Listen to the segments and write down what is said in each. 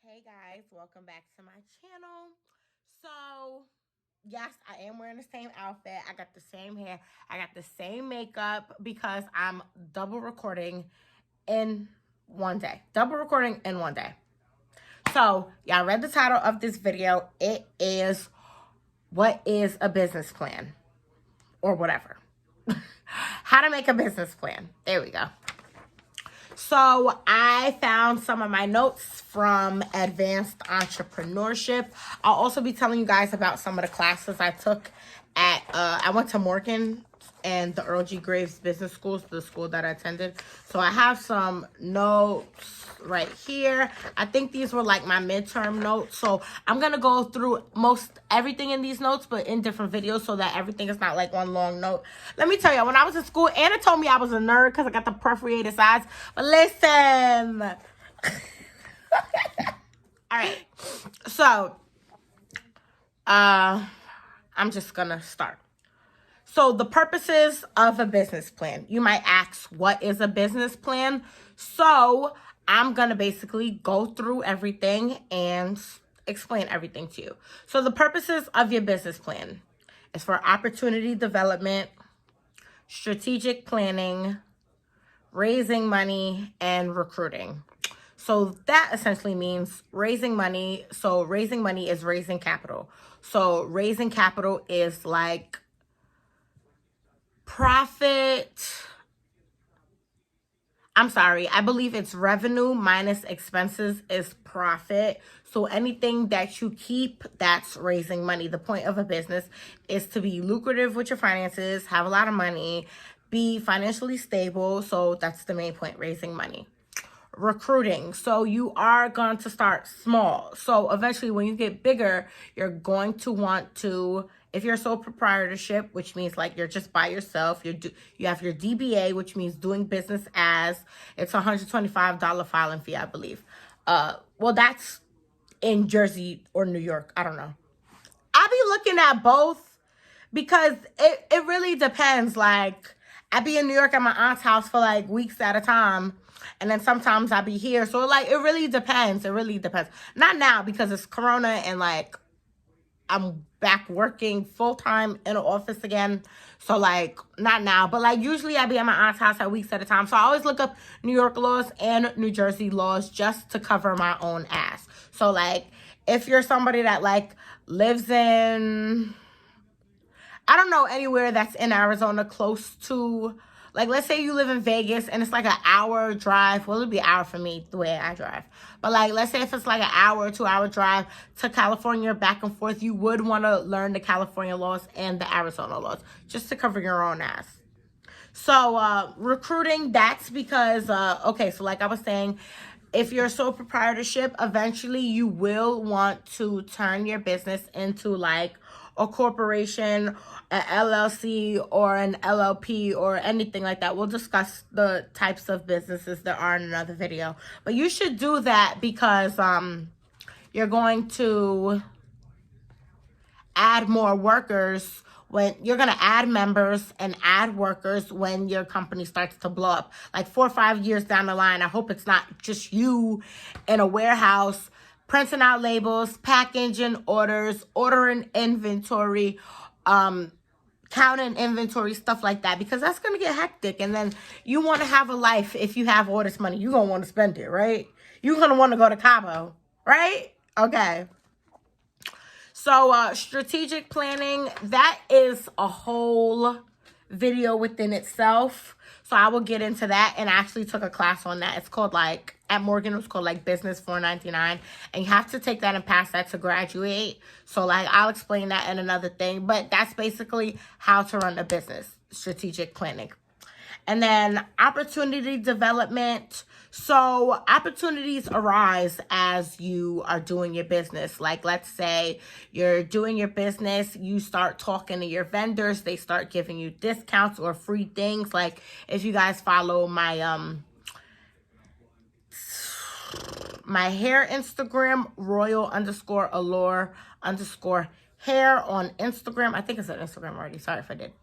Hey guys, welcome back to my channel. So, yes, I am wearing the same outfit. I got the same hair. I got the same makeup because I'm double recording in one day. Double recording in one day. So, y'all read the title of this video. It is, what is a business plan? Or whatever. How to make a business plan. There we go. So I found some of my notes from Advanced Entrepreneurship. I'll also be telling you guys about some of the classes I took at, I went to Morgan and the Earl G Business School, the school that I attended. So I have some notes right here. I think these were like my midterm notes. So I'm going to go through most everything in these notes, but in different videos so that everything is not like one long note. Let me tell you, when I was in school, Anna told me I was a nerd because I got the perforated sides. But listen. All right. So, I'm just going to start. So the purposes of a business plan. You might ask, what is a business plan? So I'm going to basically go through everything and explain everything to you. So the purposes of your business plan is for opportunity development, strategic planning, raising money, and recruiting. So that essentially means raising money. So raising money is raising capital. So raising capital is like I believe it's revenue minus expenses is profit. So anything that you keep, that's raising money. The point of a business is to be lucrative with your finances, have a lot of money, be financially stable. So that's the main point, raising money. Recruiting. So you are going to start small. So eventually when you get bigger, you're going to want to, if you're sole proprietorship, which means like you're just by yourself, you have your DBA, which means doing business as, it's $125 filing fee, I believe. Well, that's in Jersey or New York. I don't know. I'll be looking at both because it really depends. Like, I be in New York at my aunt's house for like weeks at a time. And then sometimes I be here. So like, it really depends. It really depends. Not now because it's Corona and like, I'm back working full-time in an office again. So like, not now, but like usually I be at my aunt's house at weeks at a time. So I always look up New York laws and New Jersey laws just to cover my own ass. So like, if you're somebody that like lives in, I don't know, anywhere that's in Arizona close to, like, let's say you live in Vegas and it's like an hour drive. Well, it'd be an hour for me the way I drive. But like, let's say if it's like an hour or 2 hour drive to California back and forth, you would want to learn the California laws and the Arizona laws just to cover your own ass. So recruiting, that's because, okay, so like I was saying, if you're a sole proprietorship, eventually you will want to turn your business into like a corporation, an LLC, or an LLP, or anything like that. We'll discuss the types of businesses there are in another video. But you should do that because you're going to add more workers when you're going to add members and add workers when your company starts to blow up. Like 4 or 5 years down the line, I hope it's not just you in a warehouse printing out labels, packaging orders, ordering inventory, counting inventory, stuff like that, because that's going to get hectic. And then you want to have a life. If you have all this money, you're going to want to spend it, right? You're going to want to go to Cabo, right? Okay. So strategic planning, that is a whole video within itself. So I will get into that, and I actually took a class on that. It's called like, at Morgan, it was called like Business 499. And you have to take that and pass that to graduate. So like, I'll explain that in another thing. But that's basically how to run a business, strategic planning. And then opportunity development. So opportunities arise as you are doing your business. Like, let's say you're doing your business, you start talking to your vendors, they start giving you discounts or free things. Like, if you guys follow my my hair Instagram, royal_allure_hair on Instagram. I think it's on Instagram already. Sorry if I did.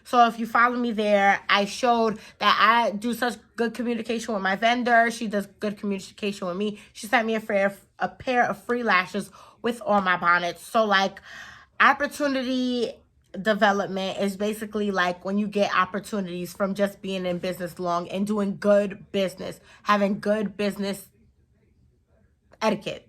So if you follow me there, I showed that I do such good communication with my vendor. She does good communication with me. She sent me a pair of free lashes with all my bonnets. So like opportunity development is basically like when you get opportunities from just being in business long and doing good business, having good business etiquette.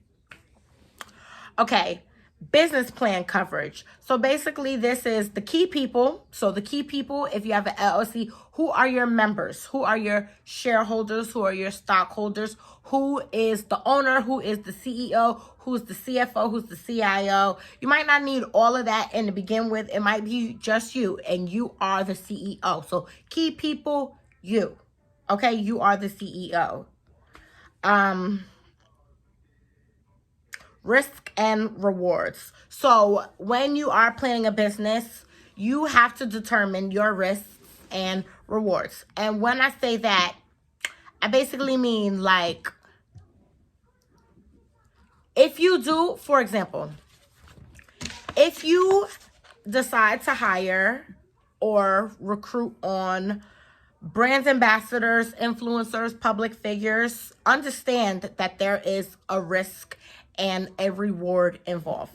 Okay, business plan coverage. So basically this is the key people. So the key people, if you have an LLC, who are your members? Who are your shareholders? Who are your stockholders? Who is the owner? Who is the CEO? Who's the CFO? Who's the CIO? You might not need all of that in to begin with. It might be just you, and you are the CEO. So key people, you. Okay, you are the CEO. Risk and rewards. So when you are planning a business, you have to determine your risks and rewards. And when I say that, I basically mean like, if you do, for example, if you decide to hire or recruit on brands ambassadors, influencers, public figures, understand that there is a risk and a reward involved.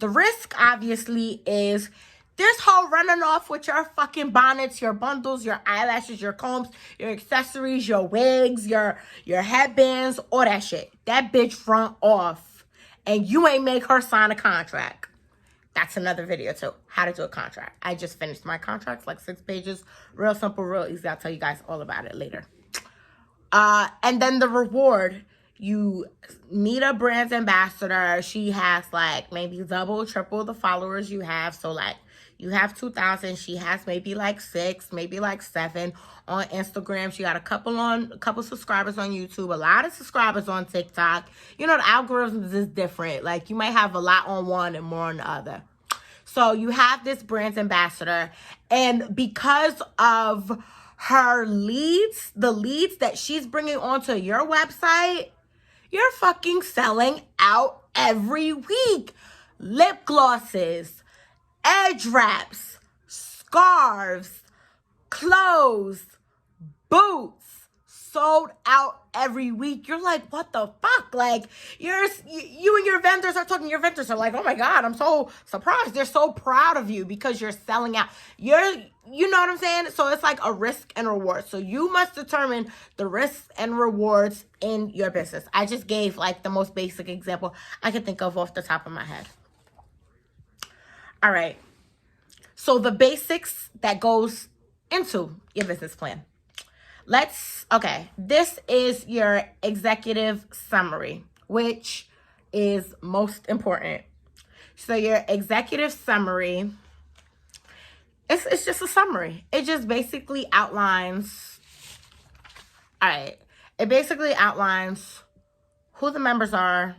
The risk obviously is this whole running off with your fucking bonnets, your bundles, your eyelashes, your combs, your accessories, your wigs, your headbands, all that shit. That bitch run off and you ain't make her sign a contract. That's another video too. How to do a contract. I just finished my contracts, like 6 pages. Real simple, real easy. I'll tell you guys all about it later. And then the reward. You meet a brand ambassador. She has like maybe double, triple the followers you have. So like you have 2,000. She has maybe like 6, maybe like 7 on Instagram. She got a couple subscribers on YouTube, a lot of subscribers on TikTok. You know, the algorithms is different. Like you might have a lot on one and more on the other. So you have this brand ambassador, and because of her leads, the leads that she's bringing onto your website, you're fucking selling out every week. Lip glosses, edge wraps, scarves, clothes, boots, sold out every week. You're like, what the fuck? Like, you and your vendors are talking. Your vendors are like, oh my God, I'm so surprised. They're so proud of you because you're selling out. You know what I'm saying? So it's like a risk and reward. So you must determine the risks and rewards in your business. I just gave like the most basic example I can think of off the top of my head. All right. So the basics that goes into your business plan. This is your executive summary, which is most important. So your executive summary, it's just a summary. It just basically outlines, it basically outlines who the members are,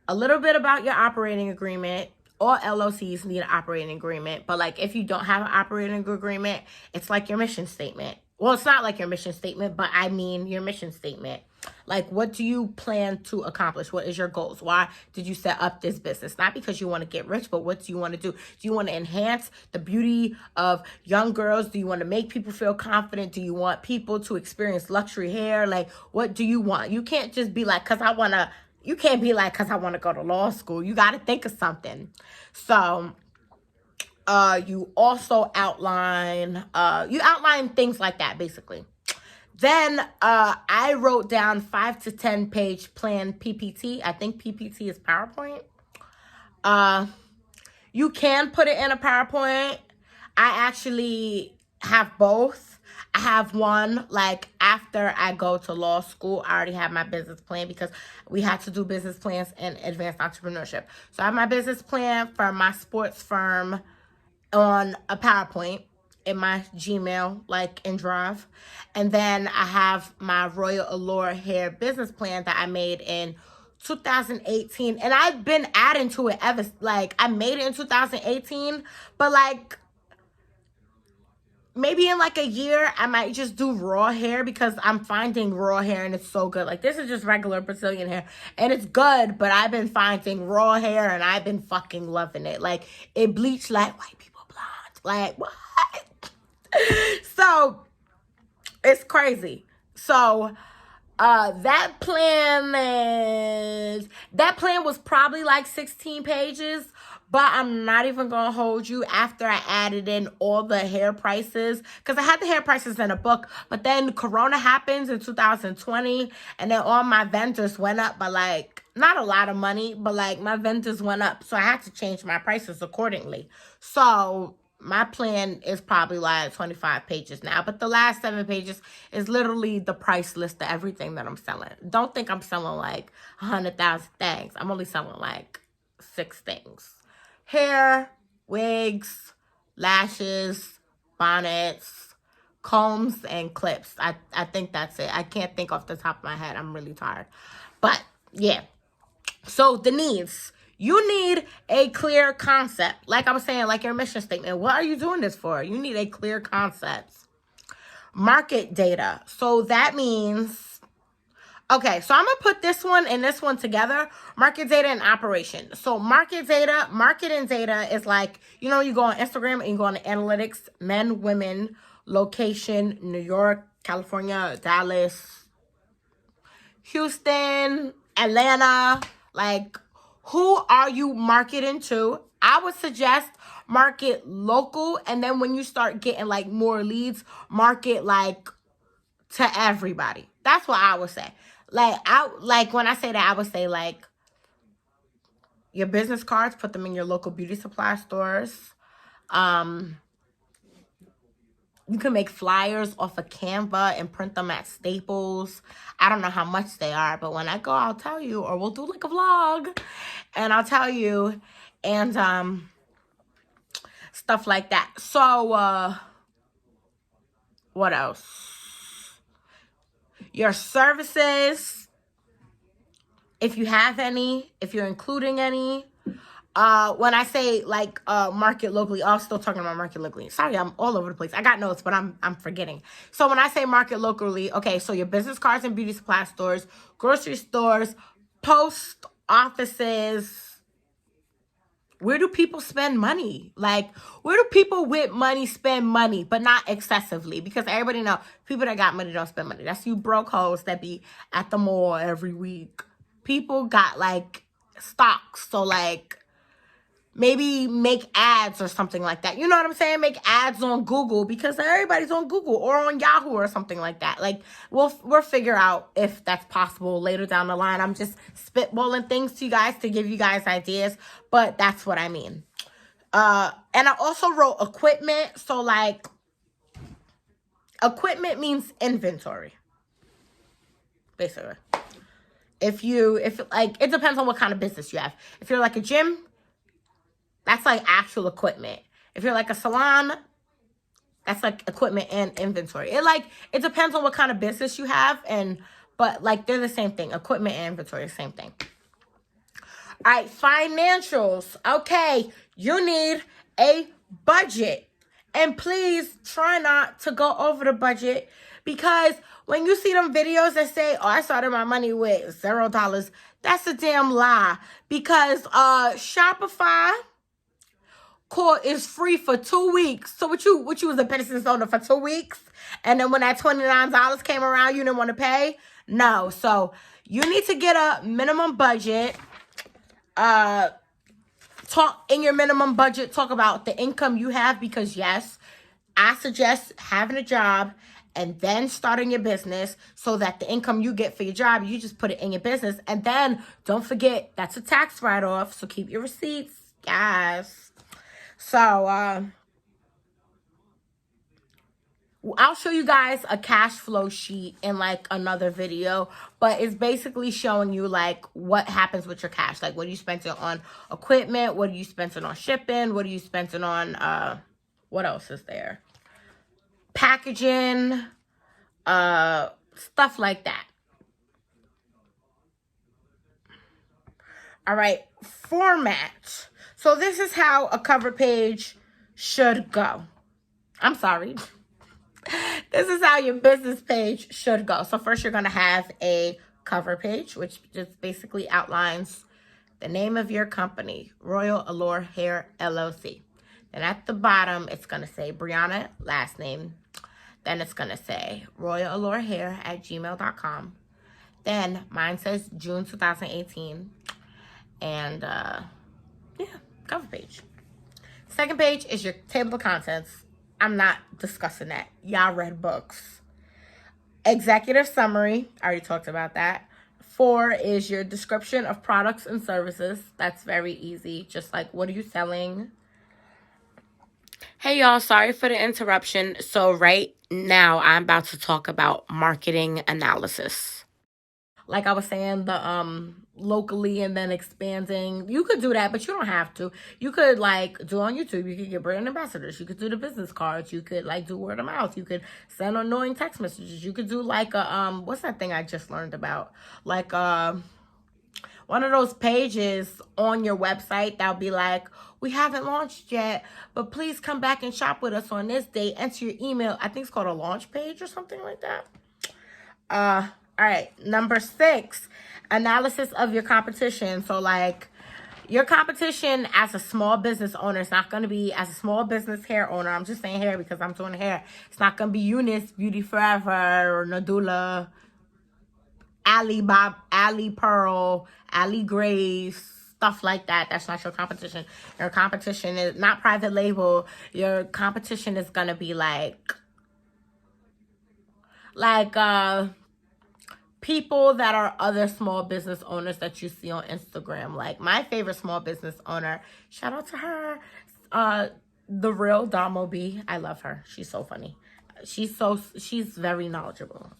a little bit about your operating agreement. All LLCs need an operating agreement, but like if you don't have an operating agreement, it's like your mission statement. Well, it's not like your mission statement, but I mean your mission statement. Like, what do you plan to accomplish? What is your goals? Why did you set up this business? Not because you want to get rich, but what do you want to do? Do you want to enhance the beauty of young girls? Do you want to make people feel confident? Do you want people to experience luxury hair? Like, what do you want? You can't just be like, you can't be like, because I want to go to law school. You got to think of something. So you also outline things like that, basically. Then I wrote down 5 to 10 page plan PPT. I think PPT is PowerPoint. You can put it in a PowerPoint. I actually have both. I have one like after I go to law school. I already have my business plan because we had to do business plans in Advanced Entrepreneurship. So I have my business plan for my sports firm on a PowerPoint in my Gmail, like in Drive. And then I have my Royal Allure hair business plan that I made in 2018. And I've been adding to it ever, like I made it in 2018, but like maybe in like a year, I might just do raw hair because I'm finding raw hair and it's so good. Like this is just regular Brazilian hair and it's good, but I've been finding raw hair and I've been fucking loving it. Like it bleached like white people blonde. Like, what? So, it's crazy. So, that plan was probably like 16 pages, but I'm not even gonna hold you after I added in all the hair prices, because I had the hair prices in a book, but then Corona happens in 2020, and then all my vendors went up by like, not a lot of money, but like my vendors went up, so I had to change my prices accordingly. So my plan is probably like 25 pages now, but the last 7 pages is literally the price list of everything that I'm selling. Don't think I'm selling like 100,000 things. I'm only selling like 6 things: hair, wigs, lashes, bonnets, combs, and clips. I think that's it. I can't think off the top of my head. I'm really tired. But yeah. So the needs. You need a clear concept. Like I was saying, like your mission statement. What are you doing this for? You need a clear concept. Market data. So that means, okay, so I'm going to put this one and this one together. Market data and operation. So marketing data is like, you know, you go on Instagram and you go on the analytics, men, women, location, New York, California, Dallas, Houston, Atlanta, like, who are you marketing to? I would suggest market local, and then when you start getting like more leads, market like to everybody. That's what I would say. Like when I say that, I would say like your business cards, put them in your local beauty supply stores. You can make flyers off of Canva and print them at Staples. I don't know how much they are, but when I go, I'll tell you, or we'll do like a vlog and I'll tell you, and stuff like that. So, what else? Your services, if you have any, if you're including any. When I say like market locally, I'm still talking about market locally. Sorry, I'm all over the place. I got notes, but I'm forgetting. So when I say market locally, okay, so your business cards and beauty supply stores, grocery stores, post offices. Where do people spend money? Like, where do people with money spend money, but not excessively? Because everybody know people that got money don't spend money. That's you broke hoes that be at the mall every week. People got like stocks, so like, maybe make ads or something like that. You know what I'm saying? Make ads on Google, because everybody's on Google, or on Yahoo or something like that. Like, we'll figure out if that's possible later down the line. I'm just spitballing things to you guys to give you guys ideas, but that's what I mean. And I also wrote equipment. So like, equipment means inventory, basically. If like, it depends on what kind of business you have. If you're like a gym, that's like actual equipment. If you're like a salon, that's like equipment and inventory. It depends on what kind of business you have, but like they're the same thing. Equipment and inventory, same thing. All right, financials. Okay, you need a budget. And please try not to go over the budget, because when you see them videos that say, oh, I started my money with $0, that's a damn lie. Because Shopify is free for 2 weeks. So what you was a business owner for 2 weeks, and then when that $29 came around, you didn't want to pay? No. So you need to get a minimum budget. Talk in your minimum budget. Talk about the income you have, because yes, I suggest having a job and then starting your business, so that the income you get for your job, you just put it in your business. And then don't forget, that's a tax write-off. So keep your receipts, guys. So, I'll show you guys a cash flow sheet in like another video, but it's basically showing you like what happens with your cash. Like, what do you spend it on equipment? What do you spend it on shipping? What do you spend it on, what else is there? Packaging, stuff like that. All right, format. So this is how a cover page should go. I'm sorry. This is how your business page should go. So first you're going to have a cover page, which just basically outlines the name of your company, Royal Allure Hair LLC. And at the bottom, it's going to say Brianna, last name. Then it's going to say royalalorehair@gmail.com. Then mine says June 2018. And yeah, cover page. Second page is your table of contents. I'm not discussing that. Y'all read books. Executive summary. I already talked about that. 4 is your description of products and services. That's very easy. Just like, what are you selling? Hey, y'all. Sorry for the interruption. So right now, I'm about to talk about marketing analysis. Like I was saying, the locally and then expanding. You could do that, but you don't have to. You could like do on YouTube. You could get brand ambassadors. You could do the business cards. You could like do word of mouth. You could send annoying text messages. You could do like a what's that thing I just learned about? Like one of those pages on your website that'll be like, we haven't launched yet, but please come back and shop with us on this date. Enter your email. I think it's called a launch page or something like that. All right, number 6, analysis of your competition. So like your competition as a small business owner, it's not going to be as a small business hair owner. I'm just saying hair because I'm doing hair. It's not going to be Eunice, Beauty Forever, or Nadula, Ali Pearl, Ali Grace, stuff like that. That's not your competition. Your competition is not private label. Your competition is going to be like people that are other small business owners that you see on Instagram. Like my favorite small business owner, shout out to her, the real Damo B. I love her. She's so funny. She's very knowledgeable.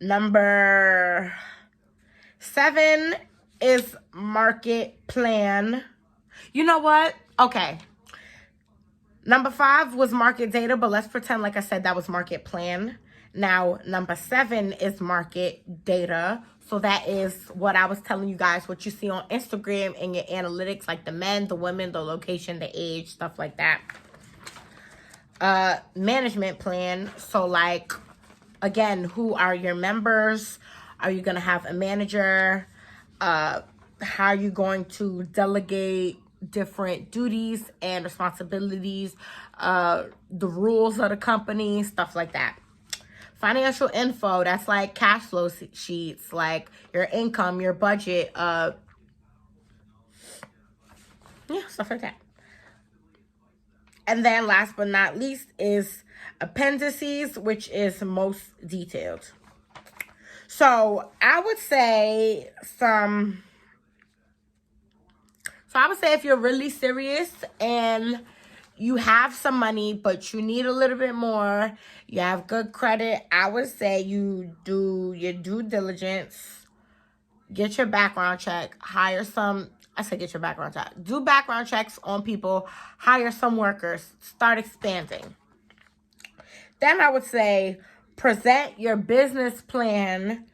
Number 7 is market plan. You know what? Okay. Number 5 was market data, but let's pretend like I said that was market plan. Now, number 7 is market data. So that is what I was telling you guys, what you see on Instagram in your analytics, like the men, the women, the location, the age, stuff like that. Management plan. So like, again, who are your members? Are you going to have a manager? How are you going to delegate different duties and responsibilities? The rules of the company, stuff like that. Financial info, that's like cash flow sheets, like your income, your budget, yeah, stuff like that. And then last but not least is appendices, which is most detailed. So I would say if you're really serious and you have some money, but you need a little bit more, you have good credit, I would say you do your due diligence, get your background check, get your background check. Do background checks on people, hire some workers, start expanding. Then I would say present your business plan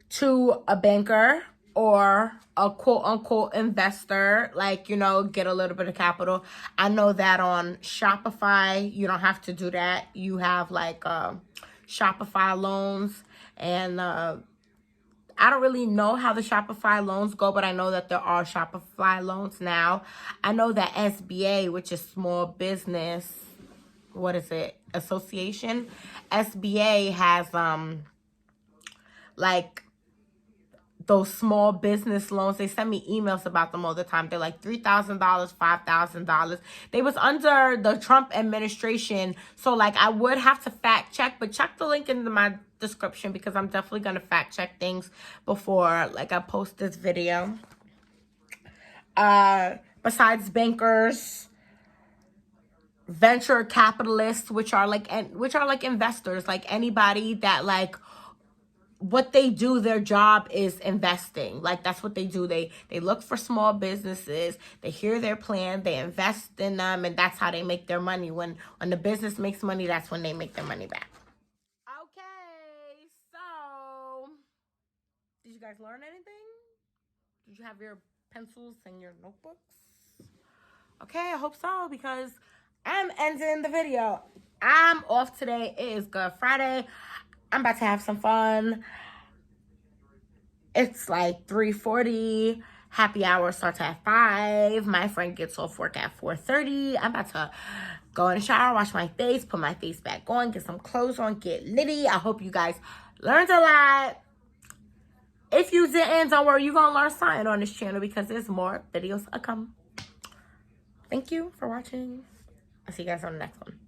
to a banker or a quote-unquote investor, like, get a little bit of capital. I know that on Shopify, you don't have to do that. You have, like, Shopify loans, and I don't really know how the Shopify loans go, but I know that there are Shopify loans now. I know that SBA, which is Small Business, Association? SBA has, like, those small business loans. They send me emails about them all the time. They're like $3,000, $5,000. They was under the Trump administration. So like I would have to fact check, but check the link in my description because I'm definitely going to fact check things before like I post this video. Besides bankers, venture capitalists, which are like investors, like anybody that like what they do, their job is investing. Like that's what they do. They look for small businesses, they hear their plan, they invest in them, and that's how they make their money. When the business makes money, that's when they make their money back. Okay, so did you guys learn anything? Did you have your pencils and your notebooks? Okay, I hope so, because I'm ending the video. I'm off today. It is Good Friday. I'm about to have some fun. It's like 3:40. Happy hour starts at 5. My friend gets off work at 4:30. I'm about to go in the shower, wash my face, put my face back on, get some clothes on, get litty. I hope you guys learned a lot. If you didn't, don't worry, you're going to learn something on this channel because there's more videos to come. Thank you for watching. I'll see you guys on the next one.